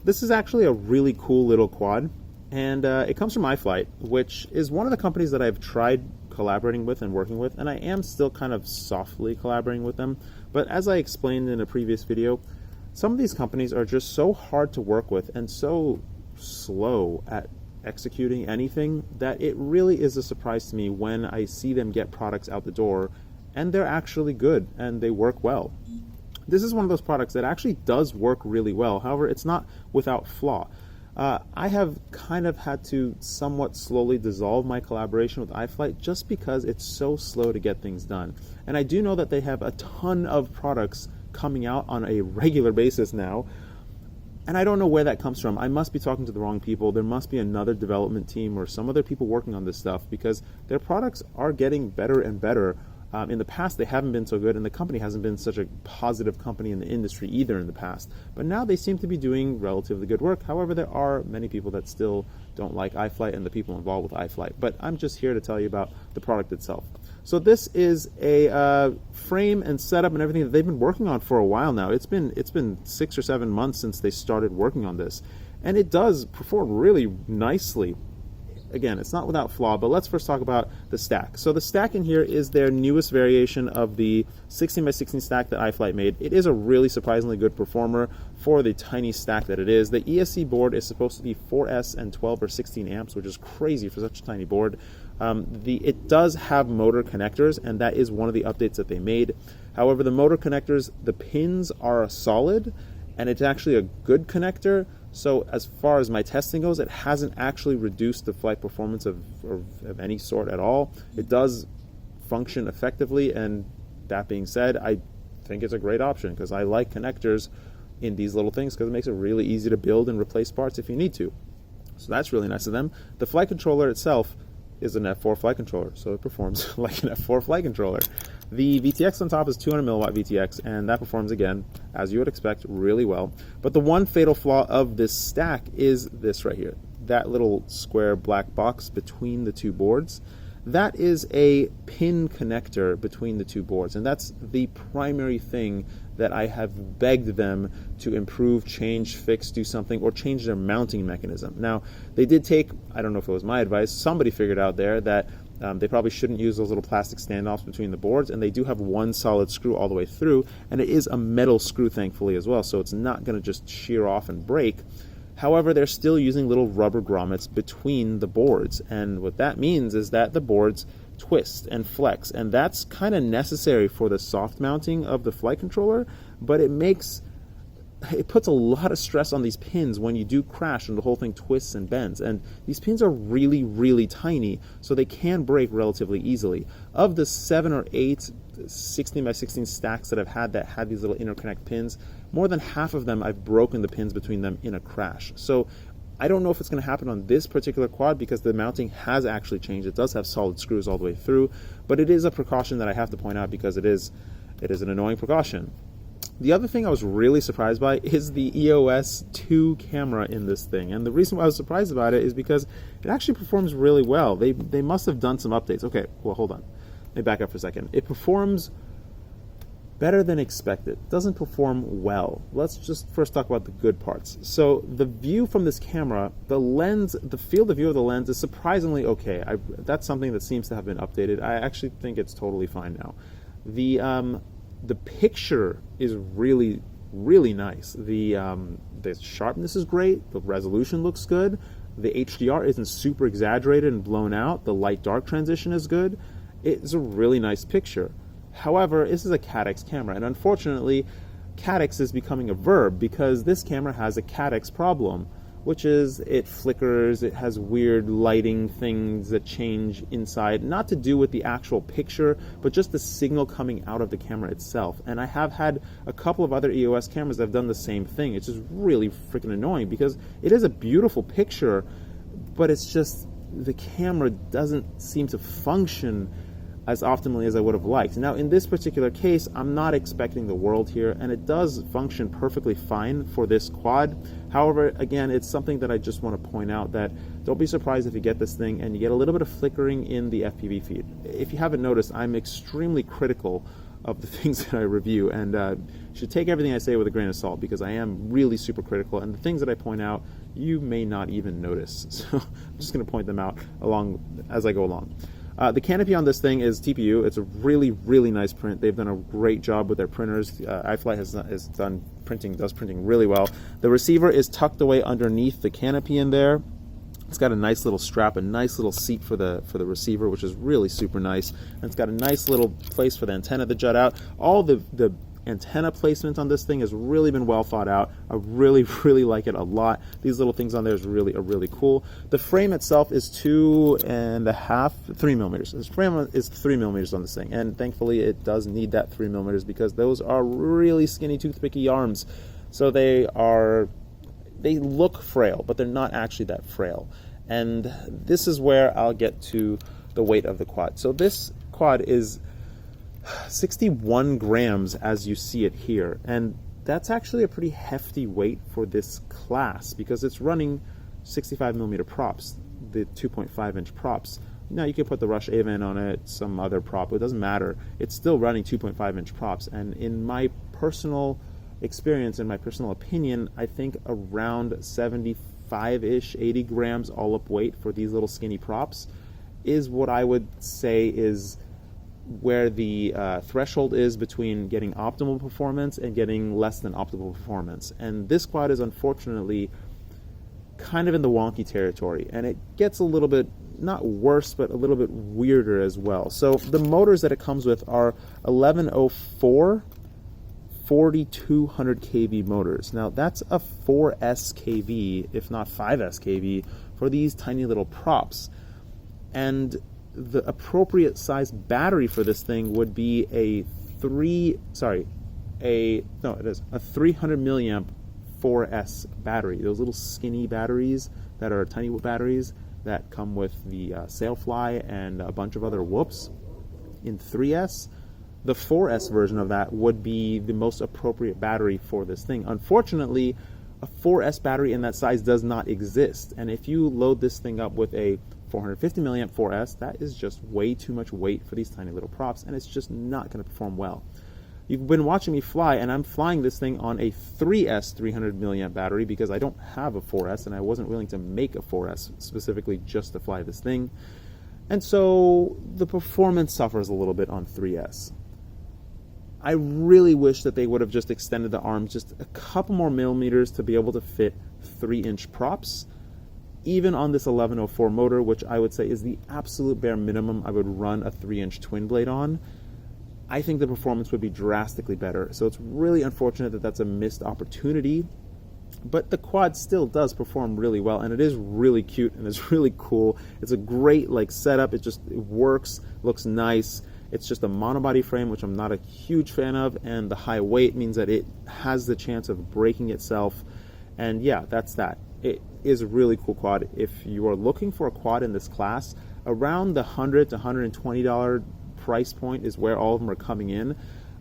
This is actually a really cool little quad, and it comes from iFlight, which is one of the companies that I've tried collaborating with and working with, and I am still kind of softly collaborating with them. But as I explained in a previous video, some of these companies are just so hard to work with and so slow at executing anything that it really is a surprise to me when I see them get products out the door and they're actually good and they work well. This is one of those products that actually does work really well. However, it's not without flaw. I have kind of had to somewhat slowly dissolve my collaboration with iFlight just because it's so slow to get things done. And I do know that they have a ton of products coming out on a regular basis now, and I don't know where that comes from. I must be talking to the wrong people. There must be another development team or some other people working on this stuff, because their products are getting better and better. In the past, they haven't been so good, and the company hasn't been such a positive company in the industry either in the past. But now they seem to be doing relatively good work. However, there are many people that still don't like iFlight and the people involved with iFlight. But I'm just here to tell you about the product itself. So this is a frame and setup and everything that they've been working on for a while now. It's been 6 or 7 months since they started working on this, and it does perform really nicely. Again, it's not without flaw, but let's first talk about the stack. So the stack in here is their newest variation of the 16x16 stack that iFlight made. It is a really surprisingly good performer for the tiny stack that it is. The ESC board is supposed to be 4S and 12 or 16 amps, which is crazy for such a tiny board. It does have motor connectors, and that is one of the updates that they made. However, the motor connectors, the pins are solid, and it's actually a good connector. So as far as my testing goes, it hasn't actually reduced the flight performance of any sort at all. It does function effectively, and that being said, I think it's a great option because I like connectors in these little things because it makes it really easy to build and replace parts if you need to. So that's really nice of them. The flight controller itself is an F4 flight controller, so it performs like an F4 flight controller. The VTX on top is 200 milliwatt VTX, and that performs, again, as you would expect, really well. But the one fatal flaw of this stack is this right here, that little square black box between the two boards. That is a pin connector between the two boards, and that's the primary thing that I have begged them to improve, change, fix, do something, or change their mounting mechanism. Now, they did take, I don't know if it was my advice, somebody figured out there that they probably shouldn't use those little plastic standoffs between the boards, and they do have one solid screw all the way through, and it is a metal screw, thankfully, as well, so it's not going to just shear off and break. However, they're still using little rubber grommets between the boards, and what that means is that the boards twist and flex, and that's kind of necessary for the soft mounting of the flight controller, but it puts a lot of stress on these pins when you do crash and the whole thing twists and bends. And these pins are really, really tiny, so they can break relatively easily. Of the 7 or 8 16x16 stacks that I've had that had these little interconnect pins, more than half of them I've broken the pins between them in a crash. So I don't know if it's going to happen on this particular quad because the mounting has actually changed. It does have solid screws all the way through, but it is a precaution that I have to point out because it is an annoying precaution. The other thing I was really surprised by is the EOS 2 camera in this thing. And the reason why I was surprised about it is because it actually performs really well. They must have done some updates. Okay, well, hold on. Let me back up for a second. It performs better than expected. It doesn't perform well. Let's just first talk about the good parts. So the view from this camera, the lens, the field of view of the lens is surprisingly okay. That's something that seems to have been updated. I actually think it's totally fine now. The picture is really, really nice. The sharpness is great. The resolution looks good. The HDR isn't super exaggerated and blown out. The light-dark transition is good. It's a really nice picture. However, this is a Caddx camera, and unfortunately, Caddx is becoming a verb because this camera has a Caddx problem, which is it flickers, it has weird lighting things that change inside, not to do with the actual picture, but just the signal coming out of the camera itself. And I have had a couple of other EOS cameras that have done the same thing. It's just really freaking annoying because it is a beautiful picture, but it's just the camera doesn't seem to function as optimally as I would have liked. Now, in this particular case, I'm not expecting the world here, and it does function perfectly fine for this quad. However, again, it's something that I just want to point out that don't be surprised if you get this thing and you get a little bit of flickering in the FPV feed. If you haven't noticed, I'm extremely critical of the things that I review, and you should take everything I say with a grain of salt, because I am really super critical, and the things that I point out you may not even notice. So I'm just going to point them out as I go along. The canopy on this thing is TPU. It's a really, really nice print. They've done a great job with their printers. iFlight does printing really well. The receiver is tucked away underneath the canopy in there. It's got a nice little strap, a nice little seat for the receiver, which is really super nice. And it's got a nice little place for the antenna to jut out. All the antenna placement on this thing has really been well thought out. I really, really like it a lot. These little things on there are really cool. The frame itself is 3 millimeters. This frame is 3 millimeters on this thing, and thankfully it does need that 3 millimeters, because those are really skinny toothpicky arms. So they look frail, but they're not actually that frail. And this is where I'll get to the weight of the quad. So this quad is 61 grams as you see it here, and that's actually a pretty hefty weight for this class, because it's running 65 millimeter props, the 2.5 inch props. Now you can put the Rush Avan on it, some other prop, it doesn't matter. It's still running 2.5 inch props, and in my personal experience, in my personal opinion, I think around 75-ish, 80 grams all up weight for these little skinny props is what I would say is where the threshold is between getting optimal performance and getting less than optimal performance. And this quad is unfortunately kind of in the wonky territory, and it gets a little bit, not worse, but a little bit weirder as well. So the motors that it comes with are 1104 4200 kV motors. Now that's a 4S kV, if not 5S kV, for these tiny little props. And the appropriate size battery for this thing would be a 300 milliamp 4S battery. Those little skinny batteries that are tiny batteries that come with the Sailfly and a bunch of other whoops in 3S. The 4S version of that would be the most appropriate battery for this thing. Unfortunately, a 4S battery in that size does not exist, and if you load this thing up with a 450 milliamp 4S, that is just way too much weight for these tiny little props, and it's just not going to perform well. You've been watching me fly, and I'm flying this thing on a 3S 300 milliamp battery because I don't have a 4S, and I wasn't willing to make a 4S specifically just to fly this thing. And so the performance suffers a little bit on 3S. I really wish that they would have just extended the arms just a couple more millimeters to be able to fit 3-inch props. Even on this 1104 motor, which I would say is the absolute bare minimum I would run a 3-inch twin blade on, I think the performance would be drastically better. So it's really unfortunate that that's a missed opportunity, but the quad still does perform really well, and it is really cute and it's really cool. It's a great setup. It works, looks nice. It's just a monobody frame, which I'm not a huge fan of, and the high weight means that it has the chance of breaking itself. And yeah, that's that. It is a really cool quad. If you are looking for a quad in this class, around the $100 to $120 price point is where all of them are coming in.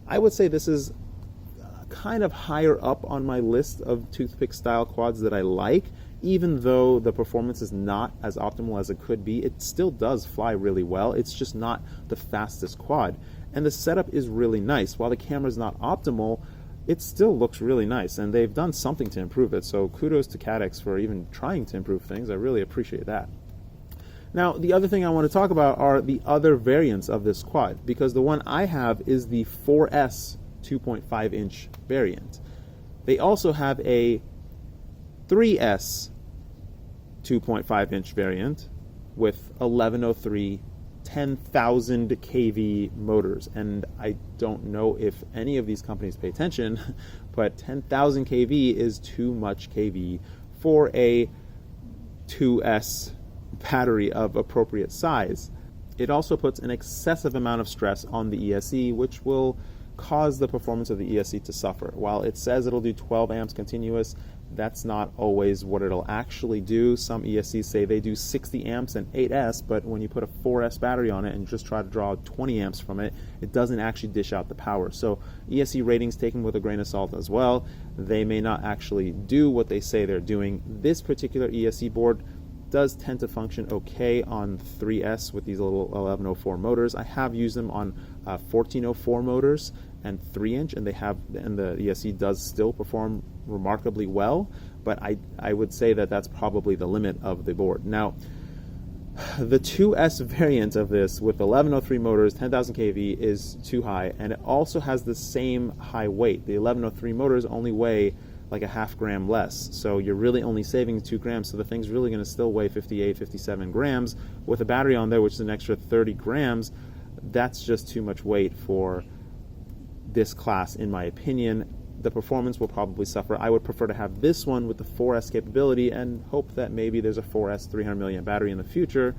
I would say this is kind of higher up on my list of toothpick style quads that I like. Even though the performance is not as optimal as it could be, it still does fly really well. It's just not the fastest quad. And the setup is really nice. While the camera's not optimal, it still looks really nice, and they've done something to improve it. So kudos to Caddx for even trying to improve things. I really appreciate that. Now, the other thing I want to talk about are the other variants of this quad, because the one I have is the 4S 2.5 inch variant. They also have a 3S 2.5 inch variant with 1103 10,000 kV motors, and I don't know if any of these companies pay attention, but 10,000 kV is too much kV for a 2S battery of appropriate size. It also puts an excessive amount of stress on the ESC, which will cause the performance of the ESC to suffer. While it says it'll do 12 amps continuous, that's not always what it'll actually do. Some ESCs say they do 60 amps and 8S, but when you put a 4S battery on it and just try to draw 20 amps from it, it doesn't actually dish out the power. So ESC ratings taken with a grain of salt as well. They may not actually do what they say they're doing. This particular ESC board does tend to function okay on 3S with these little 1104 motors. I have used them on 1404 motors and 3-inch, and the ESC does still perform remarkably well, but I would say that that's probably the limit of the board. Now, the 2S variant of this with 1103 motors, 10,000 kV is too high, and it also has the same high weight. The 1103 motors only weigh like a half gram less, so you're really only saving 2 grams, so the thing's really going to still weigh 58, 57 grams. With a battery on there, which is an extra 30 grams, that's just too much weight for this class, in my opinion. The performance will probably suffer. I would prefer to have this one with the 4S capability and hope that maybe there's a 4S 300 milliamp battery in the future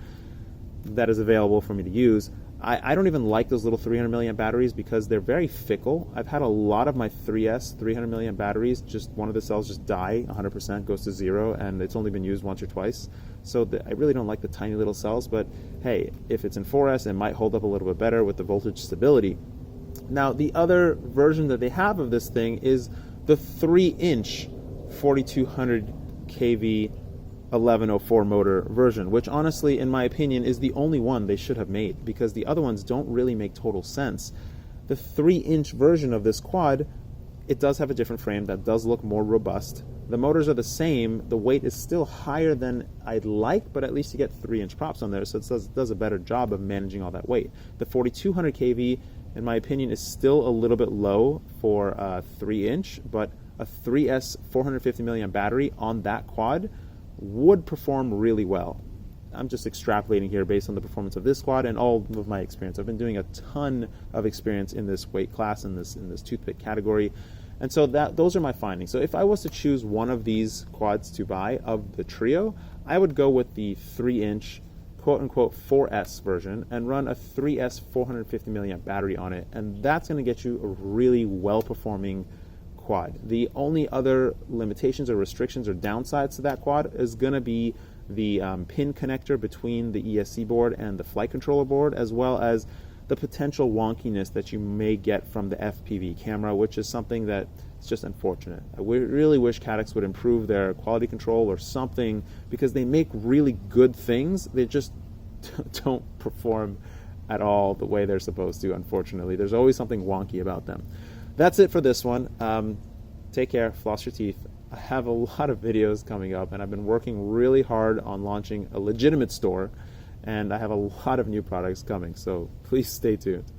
that is available for me to use. I don't even like those little 300 milliamp batteries because they're very fickle. I've had a lot of my 3S 300 milliamp batteries, just one of the cells just die 100%, goes to 0, and it's only been used once or twice. So I really don't like the tiny little cells, but hey, if it's in 4S, it might hold up a little bit better with the voltage stability. Now, the other version that they have of this thing is the 3-inch 4200 kV 1104 motor version, which honestly, in my opinion, is the only one they should have made, because the other ones don't really make total sense. The 3-inch version of this quad, it does have a different frame that does look more robust. The motors are the same. The weight is still higher than I'd like, but at least you get 3-inch props on there, so it does a better job of managing all that weight. The 4200 kV, in my opinion, is still a little bit low for a 3-inch, but a 3S 450 milliamp battery on that quad would perform really well. I'm just extrapolating here based on the performance of this quad and all of my experience. I've been doing a ton of experience in this weight class, in this toothpick category, and so those are my findings. So if I was to choose one of these quads to buy of the trio, I would go with the 3-inch quote-unquote 4S version and run a 3S 450 milliamp battery on it, and that's going to get you a really well-performing quad. The only other limitations or restrictions or downsides to that quad is going to be the pin connector between the ESC board and the flight controller board, as well as the potential wonkiness that you may get from the FPV camera, which is something that is just unfortunate. I really wish Caddx would improve their quality control or something, because they make really good things. They just don't perform at all the way they're supposed to, unfortunately. There's always something wonky about them. That's it for this one. Take care, floss your teeth. I have a lot of videos coming up, and I've been working really hard on launching a legitimate store, and I have a lot of new products coming, so please stay tuned.